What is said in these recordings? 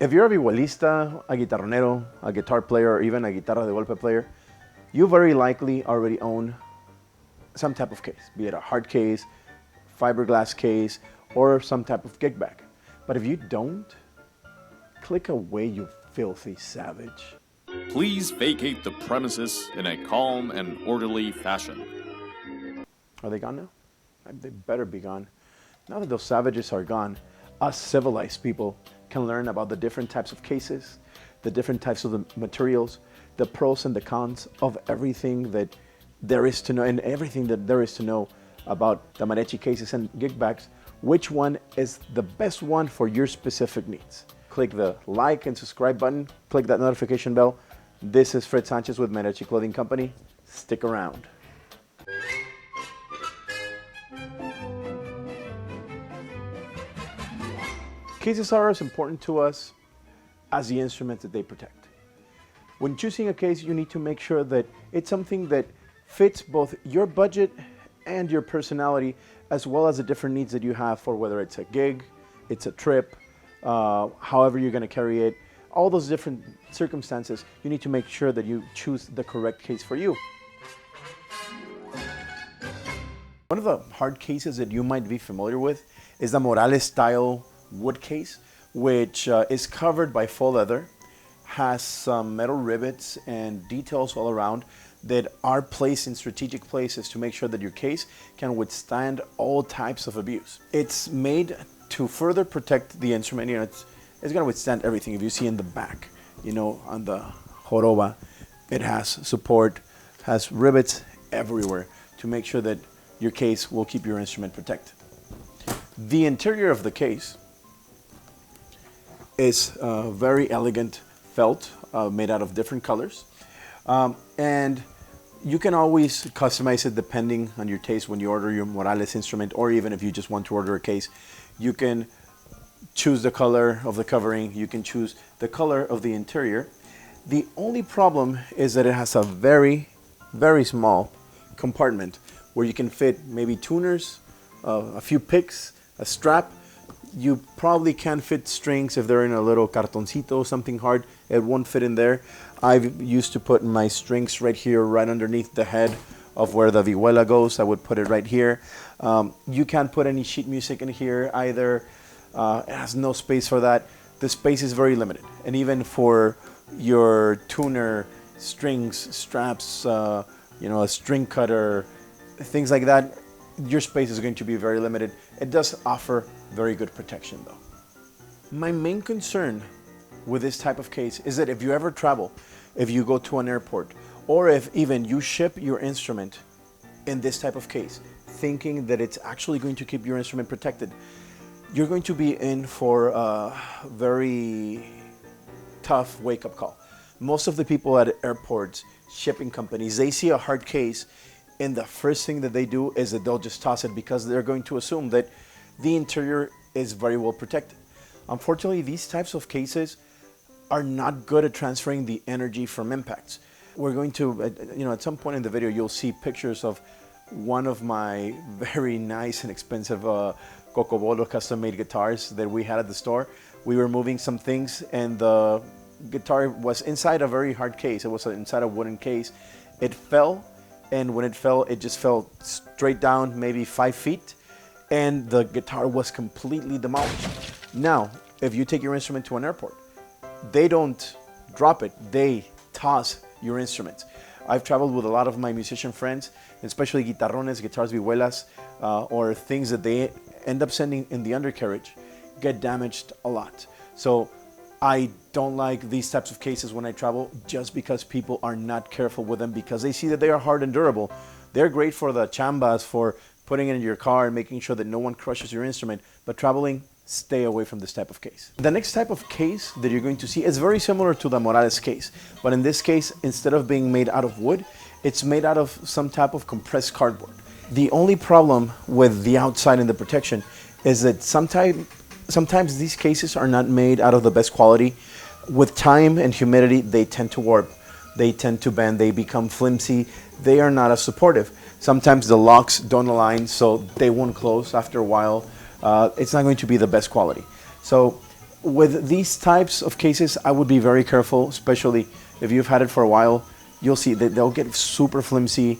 If you're a vihuelista, a guitarronero, a guitar player, or even a guitarra de golpe player, you very likely already own some type of case, be it a hard case, fiberglass case, or some type of gig bag. But if you don't, click away, you filthy savage. Please vacate the premises in a calm and orderly fashion. Are they gone now? They better be gone. Now that those savages are gone, us civilized people can learn about the different types of cases, the different types of the materials, the pros and the cons of everything that there is to know, and everything that there is to know about the mariachi cases and gig bags. Which one is the best one for your specific needs? Click the like and subscribe button, click that notification bell. This is Fred Sanchez with Mariachi Clothing Company. Stick around. Cases are as important to us as the instruments that they protect. When choosing a case, you need to make sure that it's something that fits both your budget and your personality, as well as the different needs that you have for whether it's a gig, it's a trip, however you're going to carry it, all those different circumstances, you need to make sure that you choose the correct case for you. One of the hard cases that you might be familiar with is the Morales style wood case, which is covered by faux leather, has some metal rivets and details all around that are placed in strategic places to make sure that your case can withstand all types of abuse. It's made to further protect the instrument. You know, it's going to withstand everything. If you see in the back, you know, on the joroba, it has support, has rivets everywhere to make sure that your case will keep your instrument protected. The interior of the case is very elegant felt made out of different colors. And you can always customize it depending on your taste when you order your Morales instrument, or even if you just want to order a case, you can choose the color of the covering, you can choose the color of the interior. The only problem is that it has a very, very small compartment where you can fit maybe tuners, a few picks, a strap. You probably can't fit strings if they're in a little cartoncito, something hard. It won't fit in there. I've used to put my strings right here, right underneath the head of where the vihuela goes. I would put it right here. You can't put any sheet music in here either. It has no space for that. The space is very limited. And even for your tuner, strings, straps, you know, a string cutter, things like that, your space is going to be very limited. It does offer very good protection though. My main concern with this type of case is that if you ever travel, if you go to an airport, or if even you ship your instrument in this type of case, thinking that it's actually going to keep your instrument protected, you're going to be in for a very tough wake-up call. Most of the people at airports, shipping companies, they see a hard case, and the first thing that they do is that they'll just toss it because they're going to assume that the interior is very well protected. Unfortunately, these types of cases are not good at transferring the energy from impacts. We're going to, you know, at some point in the video, you'll see pictures of one of my very nice and expensive Cocobolo custom-made guitars that we had at the store. We were moving some things and the guitar was inside a very hard case. It was inside a wooden case. It fell, and when it fell, it just fell straight down, maybe 5 feet, and the guitar was completely demolished. Now, if you take your instrument to an airport, they don't drop it, they toss your instruments. I've traveled with a lot of my musician friends, especially guitarrones, guitars, vihuelas, or things that they end up sending in the undercarriage get damaged a lot. So I don't like these types of cases when I travel, just because people are not careful with them because they see that they are hard and durable. They're great for the chambas, for putting it in your car and making sure that no one crushes your instrument, but traveling, stay away from this type of case. The next type of case that you're going to see is very similar to the Morales case, but in this case, instead of being made out of wood, it's made out of some type of compressed cardboard. The only problem with the outside and the protection is that sometimes these cases are not made out of the best quality. With time and humidity, they tend to warp, they tend to bend, they become flimsy, they are not as supportive. Sometimes the locks don't align, so they won't close after a while. It's not going to be the best quality. So With these types of cases, I would be very careful, especially if you've had it for a while. You'll see that they'll get super flimsy.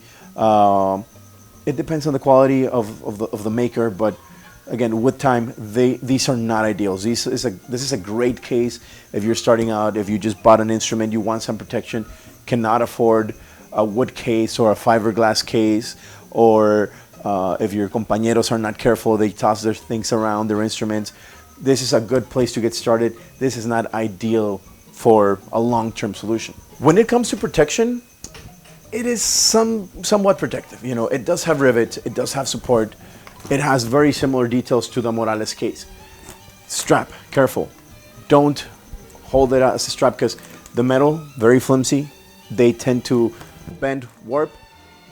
It depends on the quality of the maker, but again, with time, these are not ideals. This is a great case if you're starting out, if you just bought an instrument, you want some protection, cannot afford a wood case or a fiberglass case, or if your compañeros are not careful, they toss their things around, their instruments. This is a good place to get started. This is not ideal for a long-term solution. When it comes to protection, it is somewhat protective. You know, it does have rivets, it does have support. It has very similar details to the Morales case. Strap, careful. Don't hold it as a strap because the metal, very flimsy. They tend to bend, warp,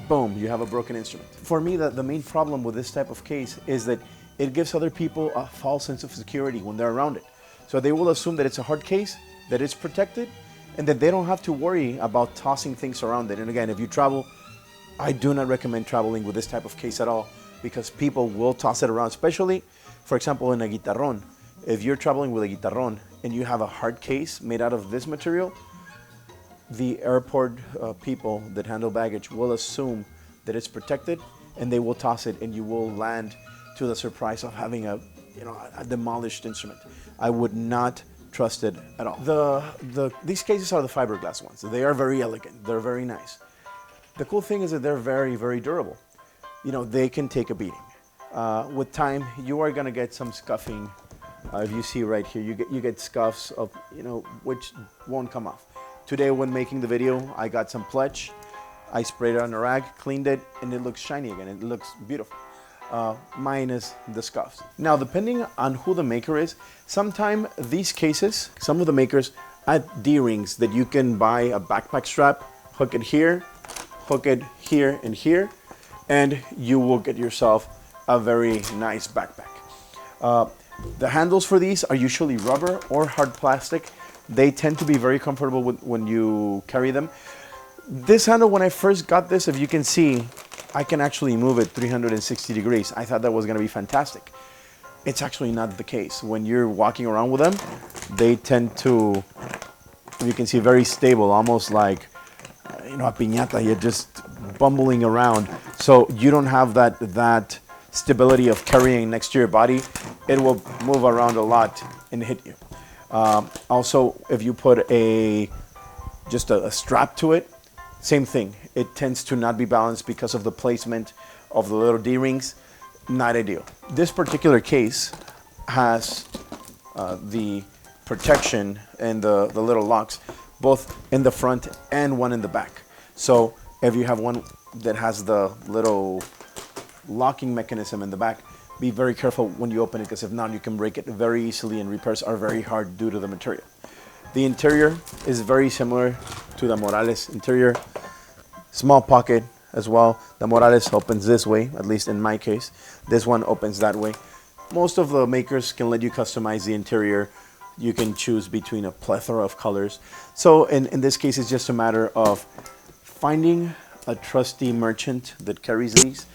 boom, you have a broken instrument. For me, the main problem with this type of case is that it gives other people a false sense of security when they're around it. So they will assume that it's a hard case, that it's protected, and that they don't have to worry about tossing things around it. And again, if you travel, I do not recommend traveling with this type of case at all because people will toss it around, especially, for example, in a guitarron. If you're traveling with a guitarron and you have a hard case made out of this material, the airport people that handle baggage will assume that it's protected and they will toss it and you will land to the surprise of having a demolished instrument. I would not trust it at all. These cases are the fiberglass ones. They are very elegant. They're very nice. The cool thing is that they're very, very durable. You know, they can take a beating. With time, you are gonna get some scuffing. If you see right here, you get scuffs of, which won't come off. Today when making the video, I got some pledge. I sprayed it on a rag, cleaned it, and it looks shiny again. It looks beautiful. Minus the scuffs. Now, depending on who the maker is, sometimes these cases, some of the makers add D-rings that you can buy a backpack strap, hook it here and here, and you will get yourself a very nice backpack. The handles for these are usually rubber or hard plastic. They tend to be very comfortable when you carry them. This handle, when I first got this, if you can see, I can actually move it 360 degrees. I thought that was gonna be fantastic. It's actually not the case. When you're walking around with them, they tend to, you can see, very stable, almost like, a piñata. You're just bumbling around. So you don't have that stability of carrying next to your body. It will move around a lot and hit you. Also, if you put just a strap to it, same thing. It tends to not be balanced because of the placement of the little D-rings. Not ideal. This particular case has the protection and the little locks, both in the front and one in the back. So if you have one that has the little locking mechanism in the back, be very careful when you open it because if not, you can break it very easily and repairs are very hard due to the material. The interior is very similar to the Morales interior. Small pocket as well. The Morales opens this way, at least in my case. This one opens that way. Most of the makers can let you customize the interior. You can choose between a plethora of colors. So in this case, it's just a matter of finding a trusty merchant that carries these